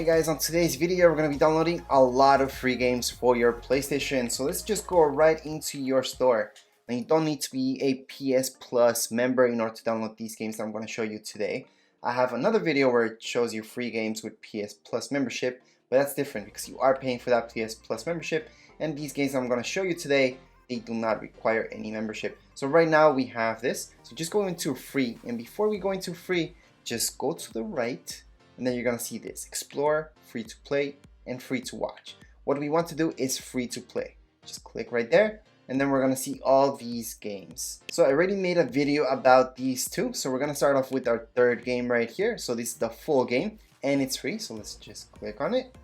Hey guys, on today's video we're going to be downloading a lot of free games for your PlayStation. So let's just go right into your store. Now you don't need to be a PS Plus member in order to download these games that I'm going to show you today. I have another video where it shows you free games with PS Plus membership, but that's different because you are paying for that PS Plus membership, and these games I'm going to show you today, they do not require any membership. So right now we have this, so just go into free, and before we go into free, just go to the right. And then you're gonna see this: explore, free to play, and free to watch. What we want to do is free to play. Just click right there, and then we're gonna see all these games. So I already made a video about these two, so we're gonna start off with our third game right here. So this is the full game, and it's free, so let's just click on it.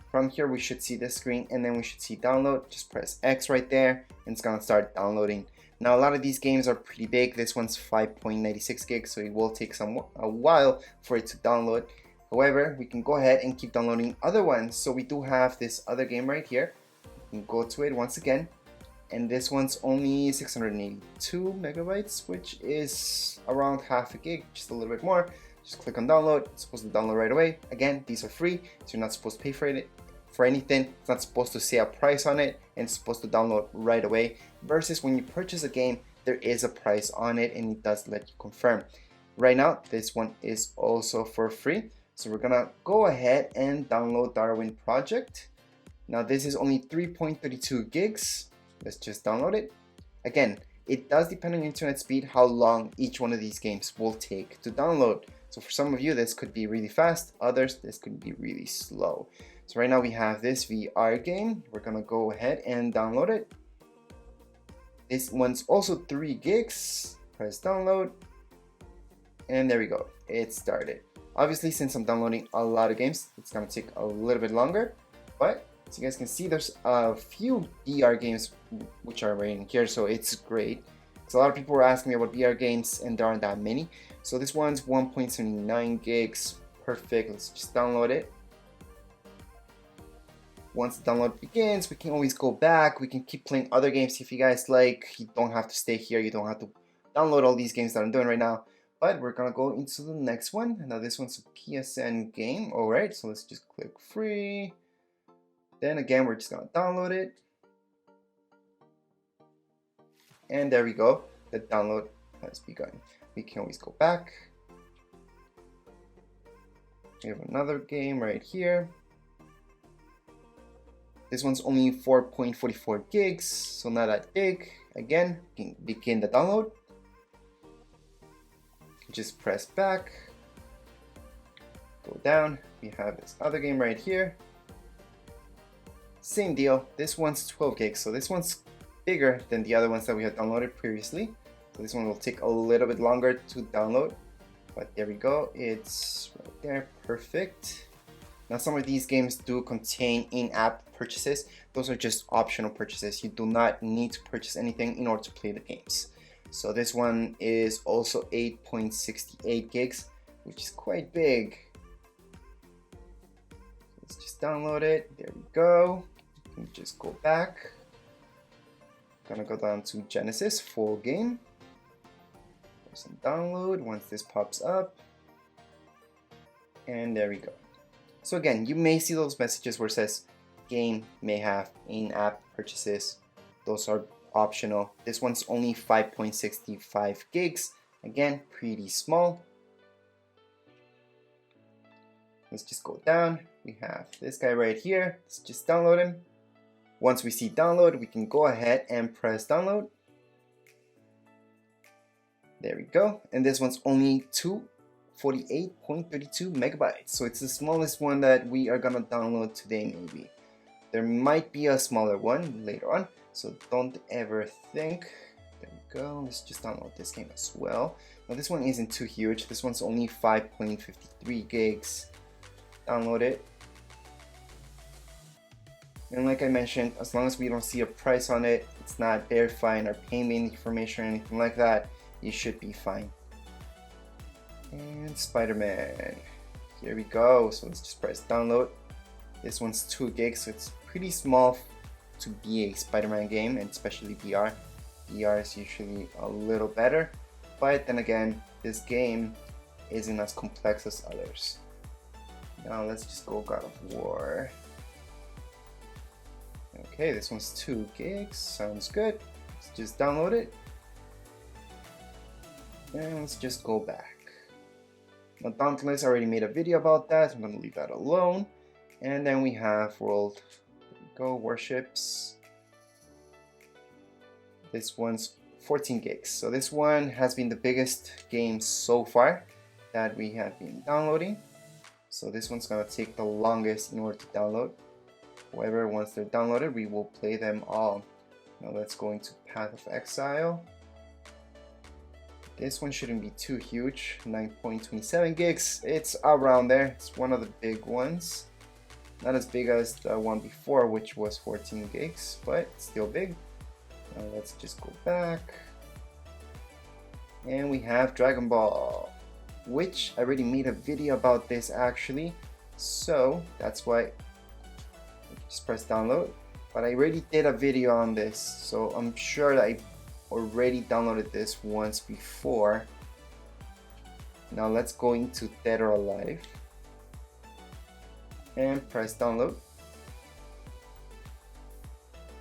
From here we should see this screen, and then we should see download. Just press X right there, and it's gonna start downloading. Now a lot of these games are pretty big. This one's 5.96 gigs, so it will take a while for it to download. However, we can go ahead and keep downloading other ones. So we do have this other game right here. We can go to it once again, and this one's only 682 megabytes, which is around half a gig, just a little bit more. Just click on download. It's supposed to download right away. Again, these are free, so you're not supposed to pay for anything. It's not supposed to say a price on it, and it's supposed to download right away. Versus when you purchase a game, there is a price on it, and it does let you confirm. Right now, this one is also for free. So we're gonna go ahead and download Darwin Project. Now this is only 3.32 gigs. Let's just download it. Again, it does depend on your internet speed how long each one of these games will take to download. So for some of you this could be really fast, others this could be really slow. So right now we have this VR game. We're gonna go ahead and download it. This one's also 3 gigs. Press download. And there we go, it started. Obviously, since I'm downloading a lot of games, it's gonna take a little bit longer, but as you guys can see, there's a few VR games which are right in here, so it's great. So a lot of people were asking me about VR games, and there aren't that many. So this one's 1.79 gigs, perfect. Let's just download it. Once the download begins, we can always go back. We can keep playing other games if you guys like. You don't have to stay here. You don't have to download all these games that I'm doing right now. But we're gonna go into the next one. Now this one's a PSN game. Alright, so let's just click free. Then again, we're just gonna download it. And there we go. The download has begun. We can always go back. We have another game right here. This one's only 4.44 gigs, so not that big. Again, we can begin the download. Just press back, go down. We have this other game right here. Same deal. This one's 12 gigs, so this one's bigger than the other ones that we had downloaded previously. So this one will take a little bit longer to download, but there we go. It's right there, perfect. Now some of these games do contain in-app purchases. Those are just optional purchases. You do not need to purchase anything in order to play the games. So this one is also 8.68 gigs, which is quite big. Let's just download it. There we go. We can just go back. Gonna go down to Genesis, full game. Press and download once this pops up. And there we go. So again, you may see those messages where it says game may have in-app purchases. Those are optional. This one's only 5.65 gigs. Again, pretty small. Let's just go down. We have this guy right here. Let's just download him. Once we see download, we can go ahead and press download. There we go. And this one's only 248.32 megabytes. So it's the smallest one that we are gonna download today maybe. There might be a smaller one later on, so don't ever think. There we go. Let's just download this game as well. Now this one isn't too huge. This one's only 5.53 gigs. Download it. And like I mentioned, as long as we don't see a price on it, it's not verifying our payment information or anything like that, you should be fine. And Spider-Man. Here we go. So let's just press download. This one's 2 gigs, so it's pretty small to be a Spider-Man game, and especially VR. VR is usually a little better, but then again, this game isn't as complex as others. Now let's just go God of War. Okay, this one's 2 gigs. Sounds good. Let's just download it. And let's just go back. Now Dauntless, I already made a video about that. So I'm gonna leave that alone. And then we have World. There we go, Warships. This one's 14 gigs. So this one has been the biggest game so far that we have been downloading. So this one's gonna take the longest in order to download. However, once they're downloaded, we will play them all. Now let's go into Path of Exile. This one shouldn't be too huge, 9.27 gigs. It's around there. It's one of the big ones. Not as big as the one before, which was 14 gigs, but still big. Now let's just go back. And we have Dragon Ball, which I already made a video about this actually. So that's why just press download. But I already did a video on this, so I'm sure that I already downloaded this once before. Now let's go into Dead or Alive and press download.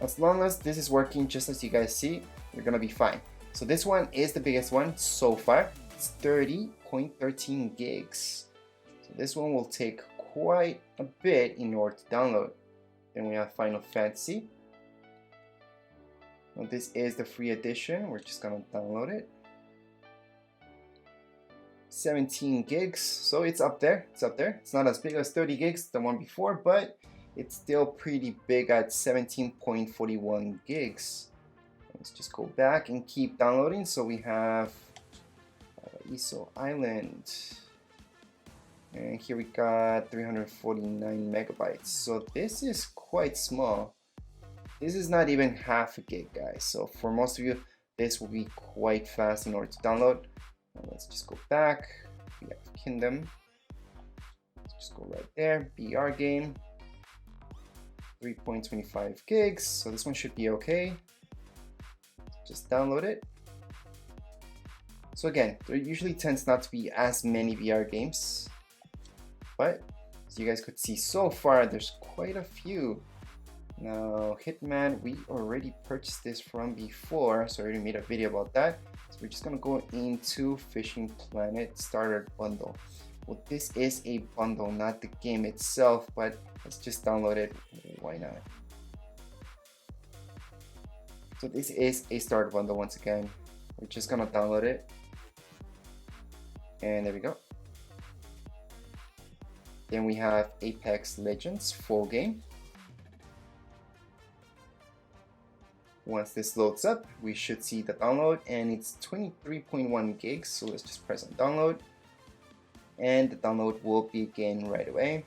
As long as this is working just as you guys see, you're gonna be fine. So this one is the biggest one so far. It's 30.13 gigs. So this one will take quite a bit in order to download. Then we have Final Fantasy. Now this is the free edition. We're just gonna download it. 17 gigs, so it's up there. It's up there. It's not as big as 30 gigs, the one before, but it's still pretty big at 17.41 gigs. Let's just go back and keep downloading. So we have Iso Island. And here we got 349 megabytes. So this is quite small. This is not even half a gig, guys. So for most of you, this will be quite fast in order to download. Now let's just go back. We have Kingdom. Let's just go right there. BR game. 3.25 gigs. So this one should be okay. Just download it. So again, there usually tends not to be as many VR games. But as you guys could see so far, there's quite a few. Now Hitman, we already purchased this from before, so I already made a video about that. So we're just gonna go into Fishing Planet Starter Bundle. Well, this is a bundle, not the game itself, but let's just download it. Why not? So this is a starter bundle once again. We're just gonna download it. And there we go. Then we have Apex Legends full game. Once this loads up, we should see the download, and it's 23.1 gigs. So let's just press on download, and the download will begin right away.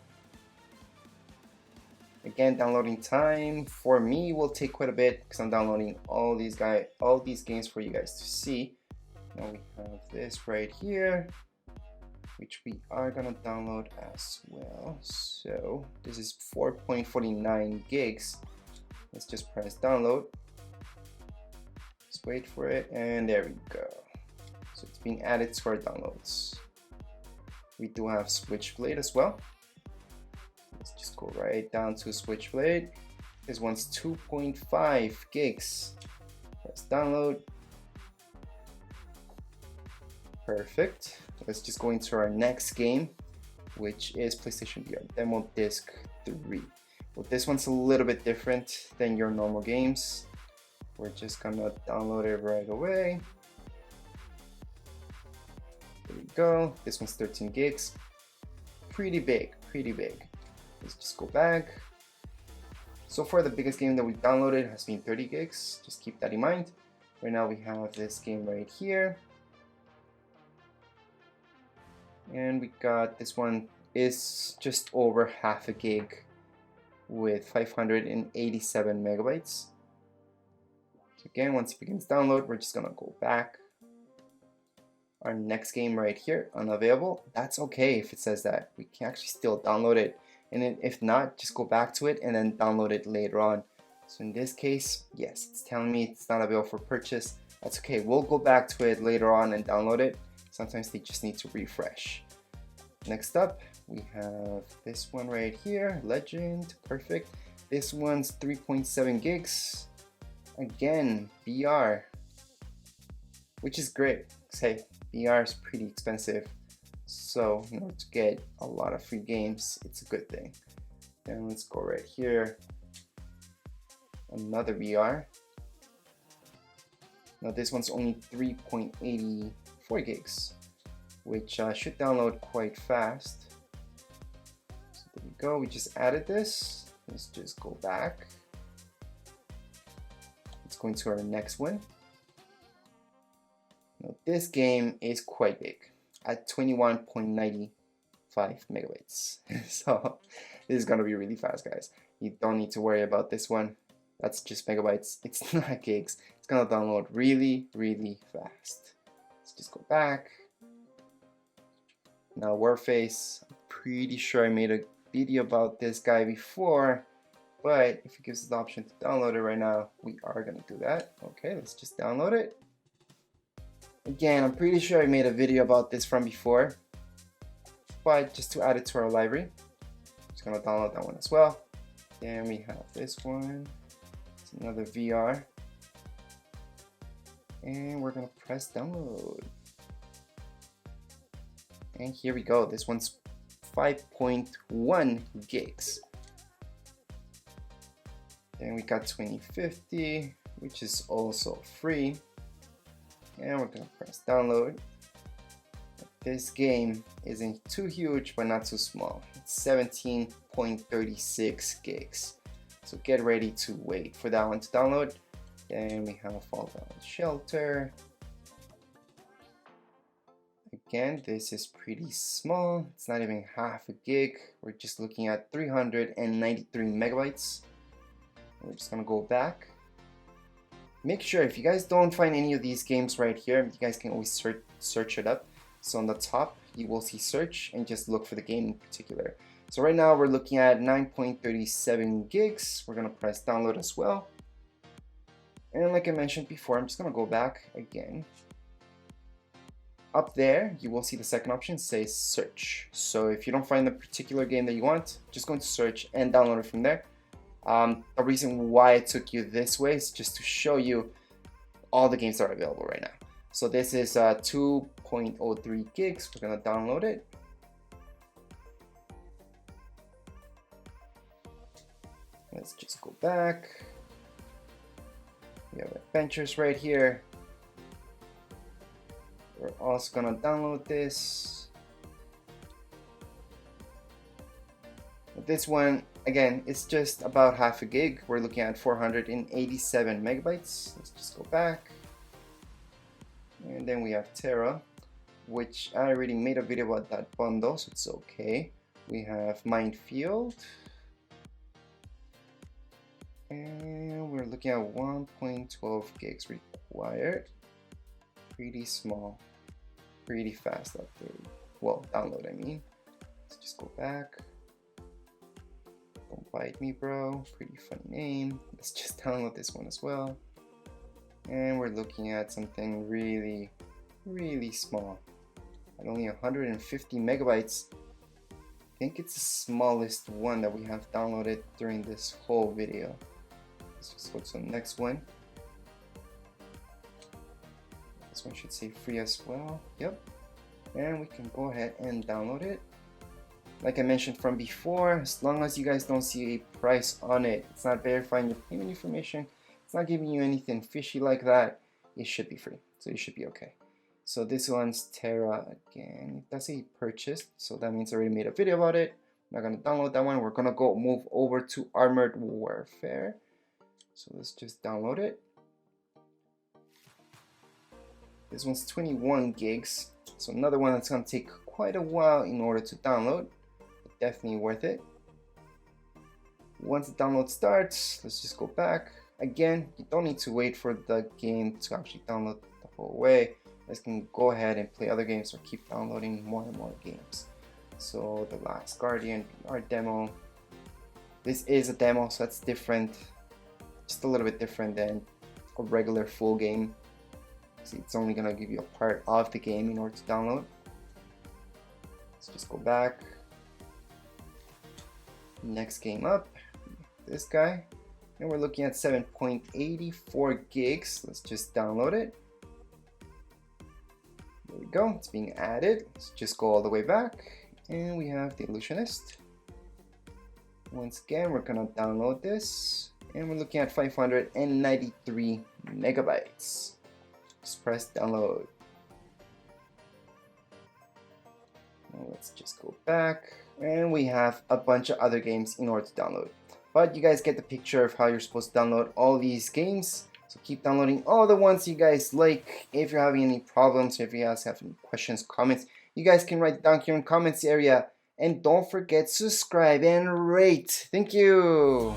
Again, downloading time for me will take quite a bit because I'm downloading all these games for you guys to see. Now we have this right here, which we are gonna download as well. So this is 4.49 gigs. Let's just press download. Let's wait for it, and there we go. So it's being added to our downloads. We do have Switchblade as well. Let's just go right down to Switchblade. This one's 2.5 gigs. Press download. Perfect. Let's just go into our next game, which is PlayStation VR Demo Disc 3. Well, this one's a little bit different than your normal games. We're just gonna download it right away. There we go. This one's 13 gigs. Pretty big, pretty big. Let's just go back. So far, the biggest game that we've downloaded has been 30 gigs. Just keep that in mind. Right now, we have this game right here. And we got this one is just over half a gig with 587 megabytes. So again, once it begins download, we're just gonna go back. Our next game right here, unavailable. That's okay if it says that. We can actually still download it. And then if not, just go back to it and then download it later on. So in this case, yes, it's telling me it's not available for purchase. That's okay. We'll go back to it later on and download it. Sometimes they just need to refresh. Next up, We have this one right here, Legend, perfect. This one's 3.7 gigs. Again, VR, which is great. Hey, VR is pretty expensive, so in order to get a lot of free games, it's a good thing. Then let's go right here. Another VR. Now this one's only 3.84 gigs, which should download quite fast. So there we go, we just added this. Let's just go back. Let's go into our next one. Now this game is quite big at 21.95 megabytes. So this is gonna be really fast, guys. You don't need to worry about this one. That's just megabytes, it's not gigs. It's gonna download really, really fast. Let's just go back. Now Warface, I'm pretty sure I made a video about this guy before, but if it gives us the option to download it right now, we are gonna do that. Okay, let's just download it. Again, I'm pretty sure I made a video about this from before, but just to add it to our library, I'm just gonna download that one as well. Then we have this one. It's another VR. And we're gonna press download. And here we go. This one's 5.1 gigs. Then we got 2050, which is also free. And we're gonna press download. This game isn't too huge, but not too small. It's 17.36 gigs. So get ready to wait for that one to download. Then we have Fall Down Shelter. Again, this is pretty small. It's not even half a gig. We're just looking at 393 megabytes. We're just gonna go back. Make sure if you guys don't find any of these games right here, you guys can always search it up. So on the top, you will see search and just look for the game in particular. So right now we're looking at 9.37 gigs. We're gonna press download as well. And like I mentioned before, I'm just gonna go back again. Up there, you will see the second option says search. So if you don't find the particular game that you want, just go into search and download it from there. The reason why I took you this way is just to show you all the games that are available right now. So this is 2.03 gigs. We're gonna download it. Let's just go back. We have Adventures right here. We're also gonna download this. This one, again, it's just about half a gig. We're looking at 487 megabytes. Let's just go back. And then we have Terra, which I already made a video about that bundle, so it's okay. We have Minefield. And we're looking at 1.12 gigs required. Pretty small, pretty fast upload. Well, download, I mean. Let's just go back. Don't bite me, bro. Pretty funny name. Let's just download this one as well. And we're looking at something really, really small. At only 150 megabytes. I think it's the smallest one that we have downloaded during this whole video. Let's just go to the next one. This one should say free as well. Yep. And we can go ahead and download it. Like I mentioned from before, as long as you guys don't see a price on it, it's not verifying your payment information, it's not giving you anything fishy like that, it should be free. So you should be okay. So this one's Terra again. It does say purchased, so that means I already made a video about it. I'm not gonna download that one. We're gonna go move over to Armored Warfare. So let's just download it. This one's 21 gigs. So another one that's gonna take quite a while in order to download. But definitely worth it. Once the download starts, let's just go back. Again, you don't need to wait for the game to actually download the whole way. You guys can go ahead and play other games or keep downloading more and more games. So The Last Guardian VR demo. This is a demo, so that's different. Just a little bit different than a regular full game. See, it's only gonna give you a part of the game in order to download. Let's just go back. Next game up, this guy, and we're looking at 7.84 gigs. Let's just download it. There we go, it's being added. Let's just go all the way back, and we have the Illusionist. Once again, we're gonna download this, and we're looking at 593 megabytes. Just press download. Now let's just go back, and we have a bunch of other games in order to download. But you guys get the picture of how you're supposed to download all these games. So keep downloading all the ones you guys like. If you're having any problems, or if you guys have any questions, comments, you guys can write it down here in the comments area. And don't forget to subscribe and rate. Thank you.